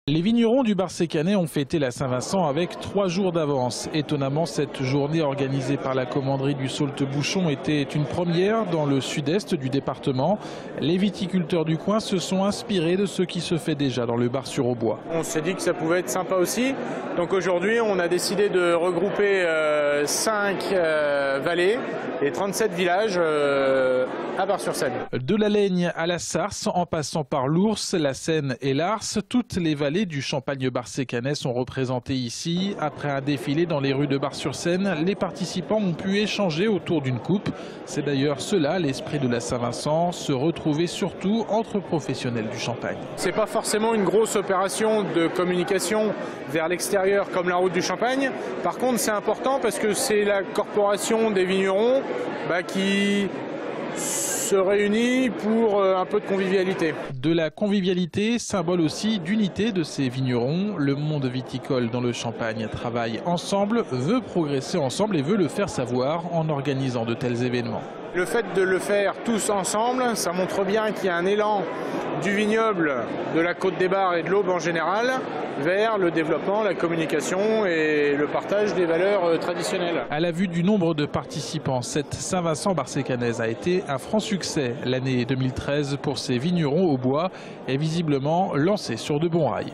Les vignerons du Bar-Sécanais ont fêté la Saint-Vincent avec 3 jours d'avance. Étonnamment, cette journée organisée par la commanderie du Saultes-Bouchon était une première dans le sud-est du département. Les viticulteurs du coin se sont inspirés de ce qui se fait déjà dans le Bar-sur-Aubois. On s'est dit que ça pouvait être sympa aussi. Donc aujourd'hui, on a décidé de regrouper 5 vallées et 37 villages à Bar-sur-Seine. De la Laigne à la Sarce, en passant par l'Ours, la Seine et l'Ars, toutes les vallées du Champagne Bar-Sécanais sont représentées ici. Après un défilé dans les rues de Bar-sur-Seine, les participants ont pu échanger autour d'une coupe. C'est d'ailleurs cela l'esprit de la Saint-Vincent, se retrouver surtout entre professionnels du Champagne. C'est pas forcément une grosse opération de communication vers l'extérieur comme la route du Champagne. Par contre, c'est important parce que c'est la corporation des vignerons qui se réunit pour un peu de convivialité. De la convivialité, symbole aussi d'unité de ces vignerons. Le monde viticole dans le Champagne travaille ensemble, veut progresser ensemble et veut le faire savoir en organisant de tels événements. Le fait de le faire tous ensemble, ça montre bien qu'il y a un élan du vignoble, de la Côte des Bars et de l'Aube en général, vers le développement, la communication et le partage des valeurs traditionnelles. À la vue du nombre de participants, cette Saint-Vincent Bar-Sécanaise a été un franc succès. L'année 2013 pour ces vignerons au bois est visiblement lancée sur de bons rails.